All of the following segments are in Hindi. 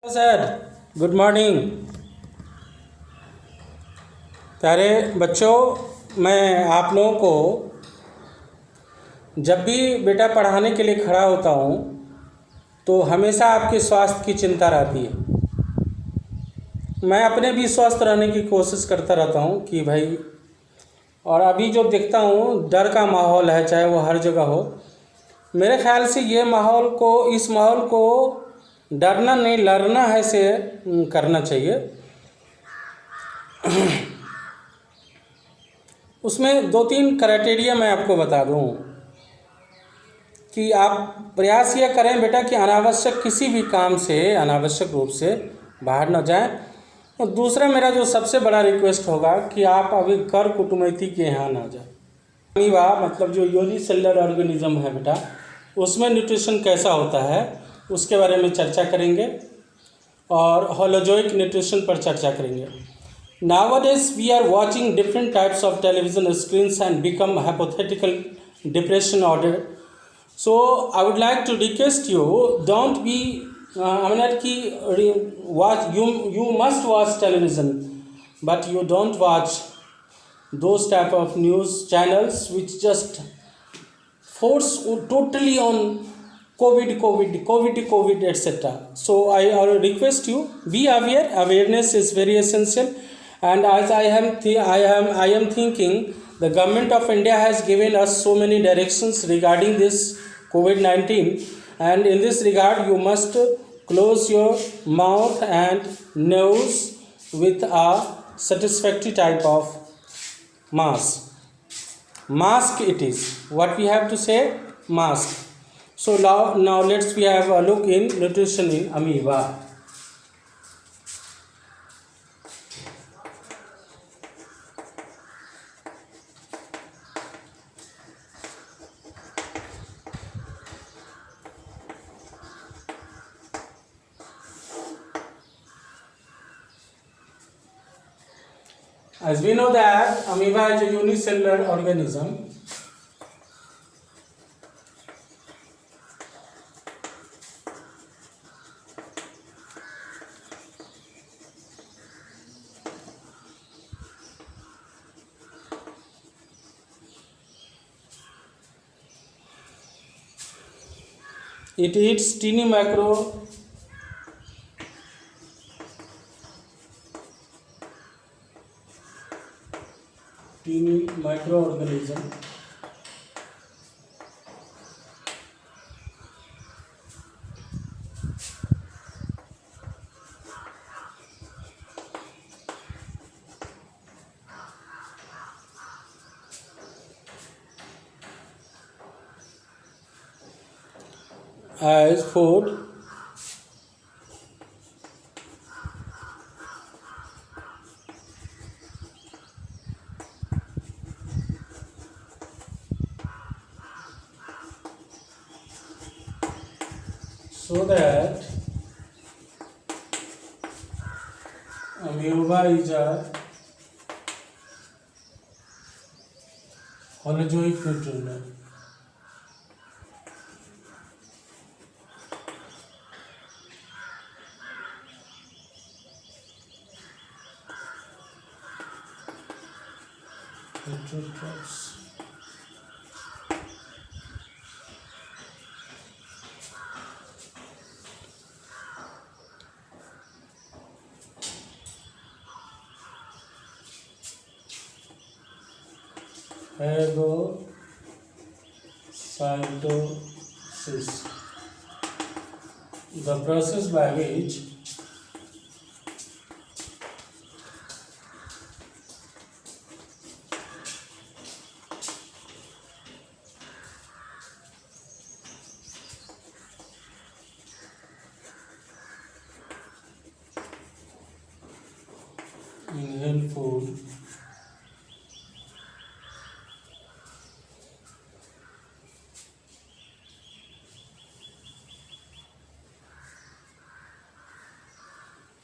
Sir, good morning. प्यारे बच्चों, मैं आप लोगों को जब भी बेटा पढ़ाने के लिए खड़ा होता हूँ तो हमेशा आपके स्वास्थ्य की चिंता रहती है। मैं अपने भी स्वस्थ रहने की कोशिश करता रहता हूँ कि भाई, और अभी जो देखता हूँ डर का माहौल है, चाहे वो हर जगह हो। मेरे ख्याल से इस माहौल को डरना नहीं, लड़ना है से करना चाहिए। उसमें 2-3 क्राइटेरिया मैं आपको बता दूं कि आप प्रयास यह करें बेटा कि अनावश्यक किसी भी काम से अनावश्यक रूप से बाहर न जाएं। और दूसरा मेरा जो सबसे बड़ा रिक्वेस्ट होगा कि आप अभी कर कुटुंबती के यहाँ ना जाएं। अमीबा मतलब जो यूनिसेलुलर ऑर्गेनिज्म है बेटा, उसमें न्यूट्रिशन कैसा होता है उसके बारे में चर्चा करेंगे और होलोजोइक न्यूट्रिशन पर चर्चा करेंगे। Nowadays, we are watching different types of television screens and become hypothetical depression order. So, I would like to request you, don't be, I mean, watch, you must watch television, but you don't watch those type of news channels which just force totally on COVID, etc. So I request you, be aware. Awareness is very essential. And as I am thinking, the government of India has given us so many directions regarding this COVID-19, and in this regard, you must close your mouth and nose with a satisfactory type of mask. Mask it is. What we have to say? Mask. So now let's we have a look in nutrition in amoeba. As we know that amoeba is a unicellular organism. It eats teeny microorganism as food. So that amoeba is a holozoic nutrient. Heterotrophs. Phagocytosis, the process by which inhale food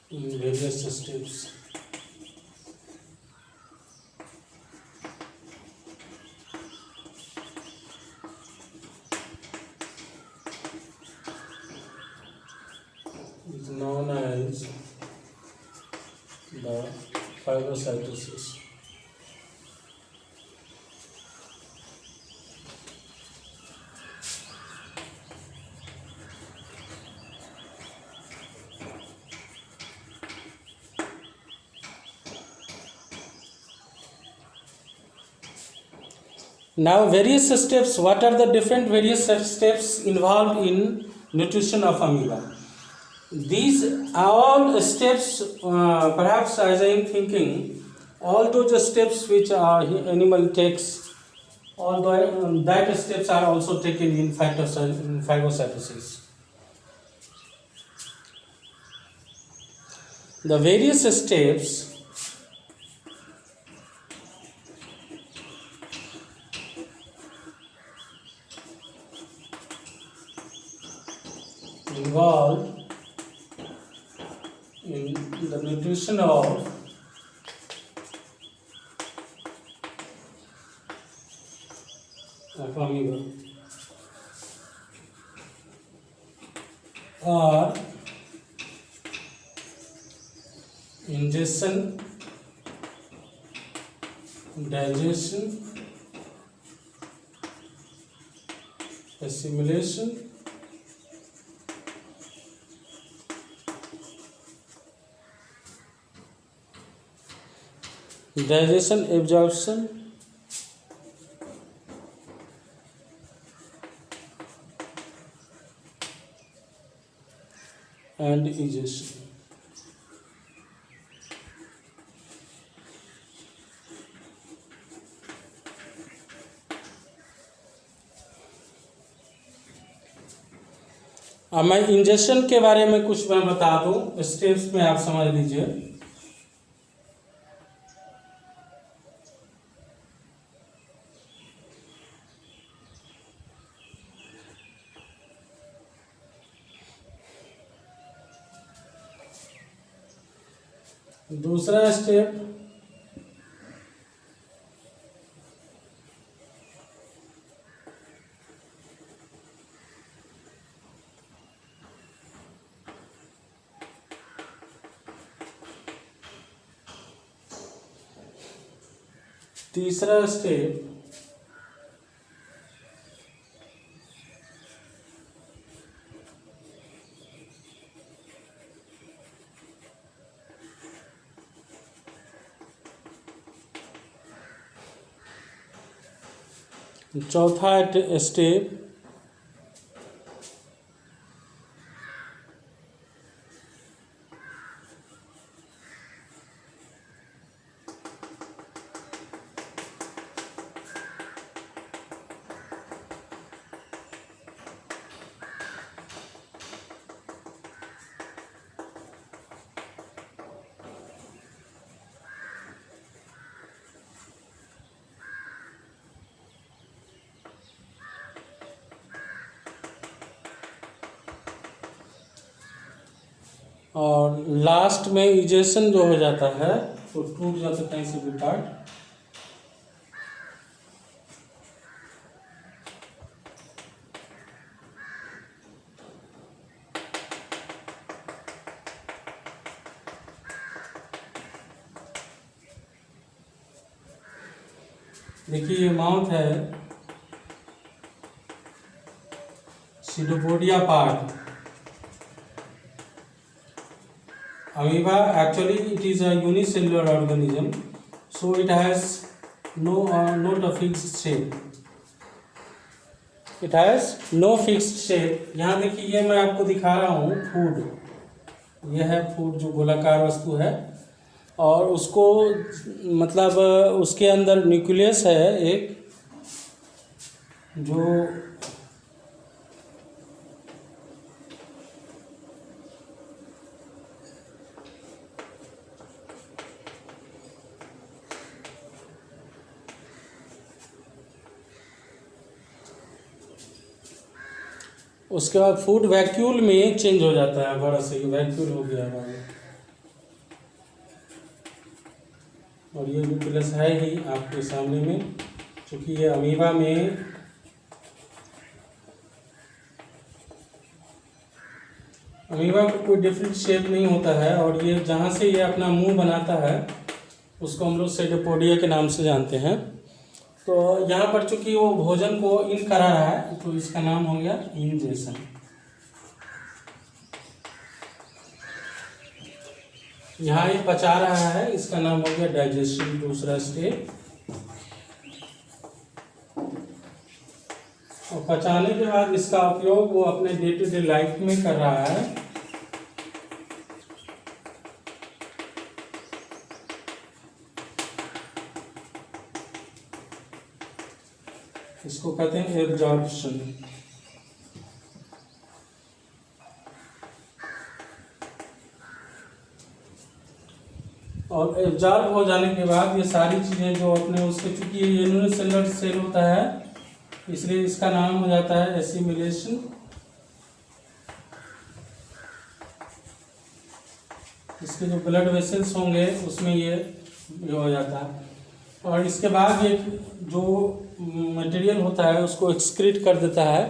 in various steps. Is known as is the phagocytosis. Now various steps, what are the different various steps involved in nutrition of amoeba? These all steps, perhaps as I am thinking, all those steps which animal takes, all that steps are also taken in phagocytosis. The various steps involved in the nutrition of amoeba are ingestion, digestion, assimilation, absorption, and digestion. अब मैं इंजेक्शन के बारे में कुछ मैं बता दूं, स्टेप्स में आप समझ लीजिए। दूसरा स्टेप तीसरा स्टेप चौथा स्टेप और लास्ट में इजेशन जो हो जाता है तो टूट जाता है कहीं से भी पार्ट। देखिए ये माउथ है, pseudopodia part. Amoeba actually it is a unicellular organism, so it has not a fixed shape. It has no fixed shape. यहाँ देखिए ये मैं आपको दिखा रहा हूँ फूड, ये है फूड जो गोलाकार वस्तु है और उसको मतलब उसके अंदर न्यूक्लियस है एक जो उसके बाद फूड वैक्यूल में चेंज हो जाता है, बड़ा सही वैक्यूल हो गया है और ये न्यूक्लियस है ही आपके सामने में, क्योंकि ये अमीबा में अमीबा को कोई डिफरेंट शेप नहीं होता है, और ये जहाँ से ये अपना मुंह बनाता है उसको हम लोग सेडोपोडिया के नाम से जानते हैं। तो यहाँ पर चूंकि वो भोजन को इन करा रहा है तो इसका नाम हो गया इंजेशन। यहाँ ये पचा रहा है, इसका नाम हो गया डाइजेशन, दूसरा स्टेप। और पचाने के बाद इसका उपयोग वो अपने डे टू डे लाइफ में कर रहा है। इसको कहते हैं एब्जॉर्प्शन। और एब्जॉर्ब हो जाने के बाद ये सारी चीज़ें जो अपने उसके, चूंकि ये यूनिसेलुलर सेल होता है इसलिए इसका नाम हो जाता है एसिमिलेशन। इसके जो ब्लड वेसल्स होंगे उसमें ये हो जाता है। और इसके बाद ये जो मटेरियल होता है उसको एक्सक्रीट कर देता है।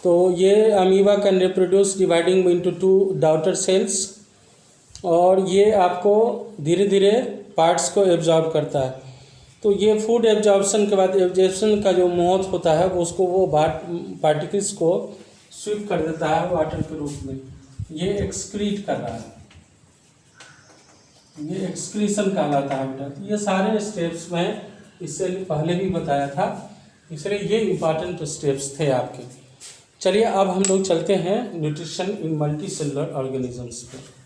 तो ये amoeba can reproduce dividing into 2 daughter cells, और ये आपको धीरे धीरे पार्ट्स को एब्जॉर्ब करता है। तो ये फूड एब्जॉर्प्शन के बाद एब्जॉर्प्शन का जो मौत होता है वो उसको वो पार्टिकल्स को स्वीप कर देता है वाटर के रूप में। ये एक्सक्रीट कर रहा है, ये एक्सक्रीशन कहलाता है बेटा। तो ये सारे स्टेप्स मैं इससे पहले भी बताया था, इसलिए ये इम्पॉर्टेंट स्टेप्स थे आपके। चलिए अब हम लोग चलते हैं nutrition in multi cellular organisms पे।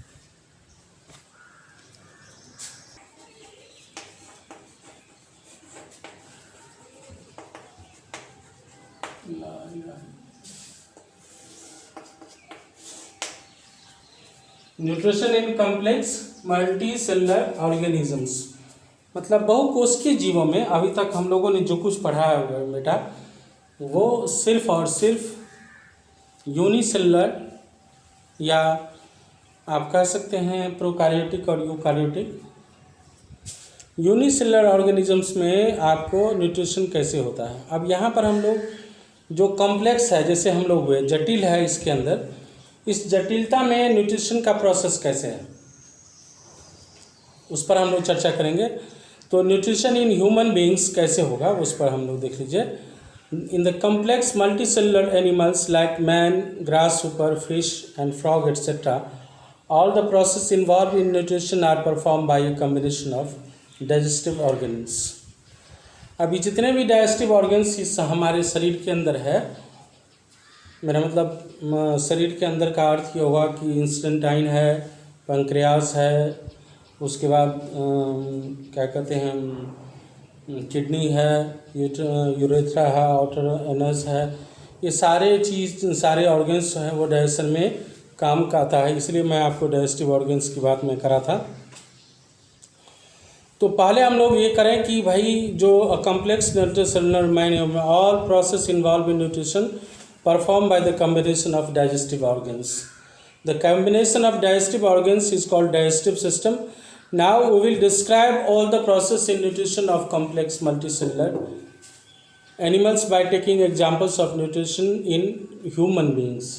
Nutrition in complex multi cellular organisms मतलब बहुकोशिकीय जीवों में अभी तक हम लोगों ने जो कुछ पढ़ा है बेटा वो सिर्फ और सिर्फ यूनिसेलुलर या आप कह सकते हैं प्रोकैरियोटिक और यूकैरियोटिक। यूनिसेलुलर ऑर्गेनिजम्स में आपको न्यूट्रिशन कैसे होता है। अब यहाँ पर हम लोग जो कॉम्प्लेक्स है, जैसे हम लोग हुए जटिल है, इसके अंदर इस जटिलता में न्यूट्रिशन का प्रोसेस कैसे है उस पर हम लोग चर्चा करेंगे। तो न्यूट्रिशन इन ह्यूमन बीइंग्स कैसे होगा उस पर हम लोग देख लीजिए। In the complex multi cellular animals like man, grasshopper, fish and frog etcetera, all the process involve in nutrition are perform by a combination of digestive organs. अभी जितने भी डाइजेस्टिव ऑर्गन्स इस हमारे शरीर के अंदर है, मेरा मतलब शरीर के अंदर का अर्थ ये होगा कि इंस्टेंटाइन है, पैंक्रियास है, उसके बाद क्या कहते हैं किडनी है, यूरेथ्रा है, आउटर एनस है, ये सारे चीज़ सारे ऑर्गन्स हैं वो डाइजेशन में काम का आता है। इसलिए मैं आपको डाइजेस्टिव ऑर्गन्स की बात मैं करा था। तो पहले हम लोग ये करें कि भाई जो complex cellular man all process involve in nutrition performed by the combination of digestive organs. The combination of digestive organs is called digestive system. Now we will describe all the process in nutrition of complex multicellular animals by taking examples of nutrition in human beings.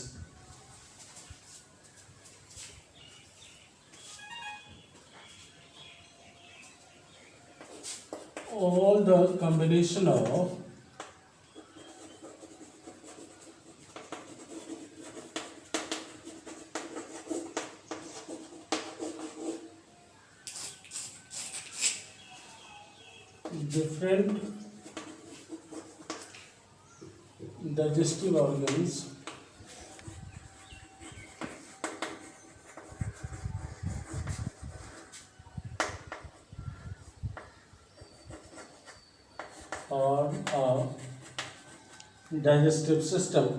All the combination of different digestive organs or a digestive system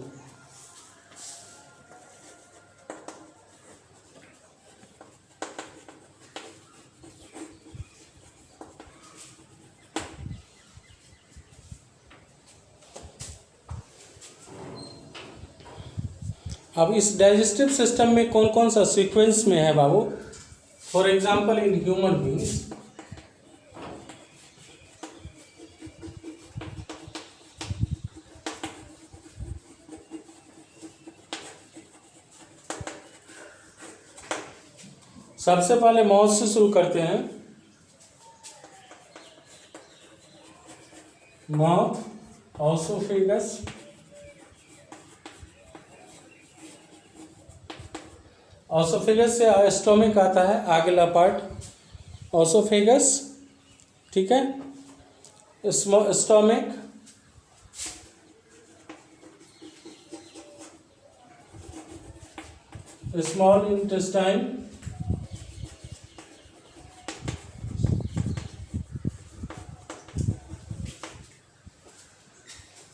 अब इस डाइजेस्टिव सिस्टम में कौन कौन सा सीक्वेंस में है बाबू। For example in human beings सबसे पहले माउथ से शुरू करते हैं। माउथ, ऑसोफेगस, ऑसोफेगस से स्टोमिक आता है, आगला पार्ट ऑसोफेगस, ठीक है। Stomach, small intestine,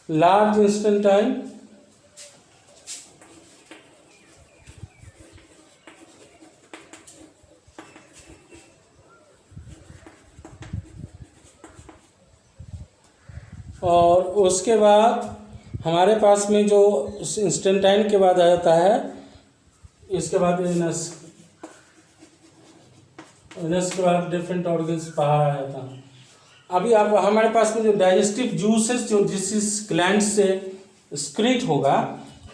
large intestine, और उसके बाद हमारे पास में जो इंस्टेंटाइन के बाद आ जाता है, इसके बाद एनस, एनस के बाद डिफरेंट ऑर्गन्स बाहर आ जाता है। अभी आप हमारे पास में जो डाइजेस्टिव जूसेस जो जिस ग्लैंड से स्क्रीट होगा,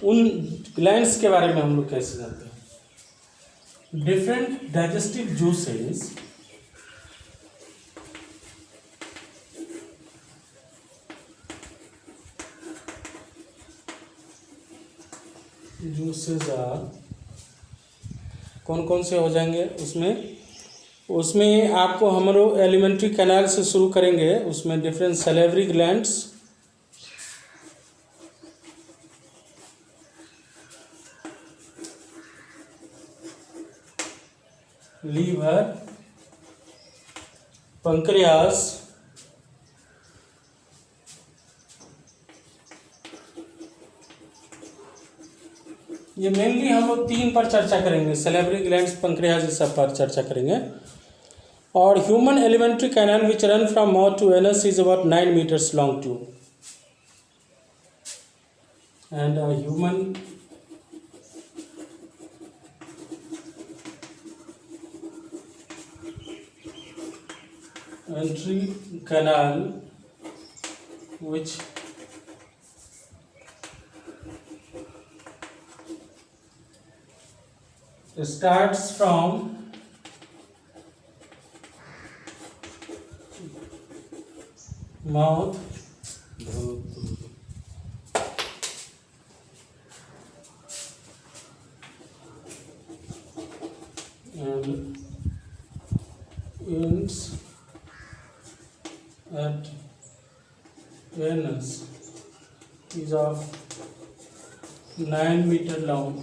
उन ग्लैंड्स के बारे में हम लोग कैसे जानते हैं। Different digestive juices juices are, कौन कौन से हो जाएंगे उसमें आपको हम लोग एलिमेंट्री कैनाल से शुरू करेंगे। उसमें डिफरेंट सैलिवरी ग्लैंड्स, लीवर, पंक्रियास, ये मेनली हम लोग 3 पर चर्चा करेंगे, सैलिवरी ग्लैंड्स, पंक्रियास, इस सब पर चर्चा करेंगे। और human alimentary canal which run from mouth to anus is about 9 meters long tube, and human entry canal which starts from mouth and ends at anus is of 9 meter long.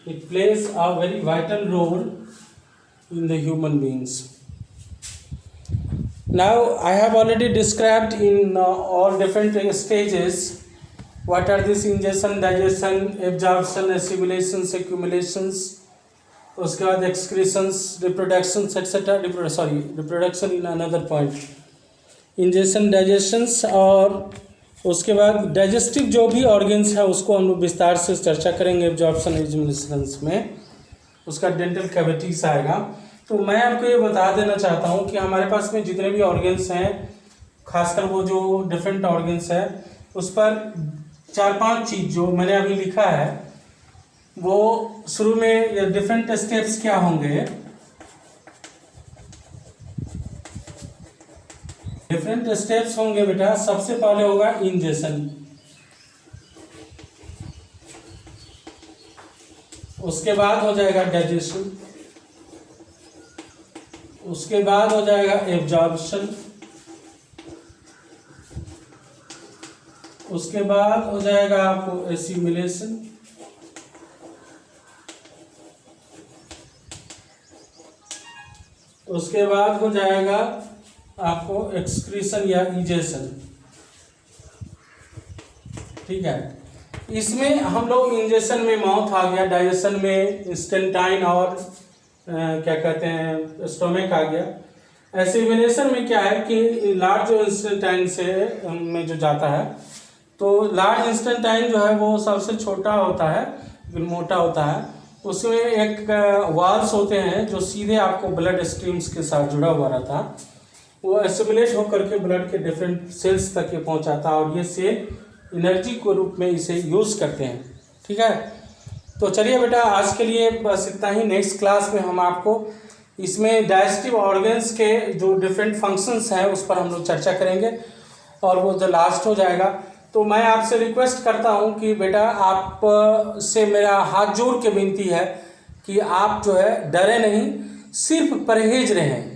It plays a very vital role in the human beings. Now I have already described in all different stages what are these: ingestion, digestion, absorption, assimilations, accumulations, उसके बाद excretions, reproductions etc. reproduction in another point, ingestion, digestions, और उसके बाद डाइजेस्टिव जो भी ऑर्गन्स है उसको हम लोग विस्तार से चर्चा करेंगे एब्जॉर्प्शन एलिमिनेशंस में, उसका डेंटल कैविटीज आएगा। तो मैं आपको ये बता देना चाहता हूँ कि हमारे पास में जितने भी ऑर्गन्स हैं, खासकर वो जो डिफरेंट ऑर्गन्स है, उस पर 4-5 चीज़ जो मैंने अभी लिखा है, वो शुरू में डिफरेंट स्टेप्स क्या होंगे। डिफरेंट स्टेप्स होंगे बेटा। सबसे पहले होगा इंजेक्शन, उसके बाद हो जाएगा डाइजेशन, उसके बाद हो जाएगा एब्जॉर्प्शन, उसके बाद हो जाएगा आपको एसिमिलेशन, उसके बाद हो जाएगा आपको एक्सक्रीशन या इजेशन। ठीक है, इसमें हम लोग इंजेक्शन में माउथ आ गया, डाइजेशन में इंस्टेंटाइन और क्या कहते हैं स्टोमिक आ गया। एसिमिलेशन में क्या है कि लार्ज जो इंस्टेंटाइन से में जो जाता है, तो लार्ज इंस्टेंटाइन जो है वो सबसे छोटा होता है, मोटा होता है। उसमें एक वाल्स होते हैं जो सीधे आपको ब्लड स्ट्रीम्स के साथ जुड़ा हुआ रहता है, वो एसिमिलेट होकर के ब्लड के डिफरेंट सेल्स तक ये पहुंचाता है और ये सेल एनर्जी के रूप में इसे यूज़ करते हैं। ठीक है, तो चलिए बेटा, आज के लिए बस इतना ही। नेक्स्ट क्लास में हम आपको इसमें डाइजेस्टिव ऑर्गन्स के जो डिफरेंट फंक्शंस हैं उस पर हम लोग चर्चा करेंगे, और वो जो लास्ट हो जाएगा। तो मैं आपसे रिक्वेस्ट करता हूं कि बेटा, आप से मेरा हाथ जोड़ के विनती है कि आप जो है डरे नहीं, सिर्फ परहेज रहें।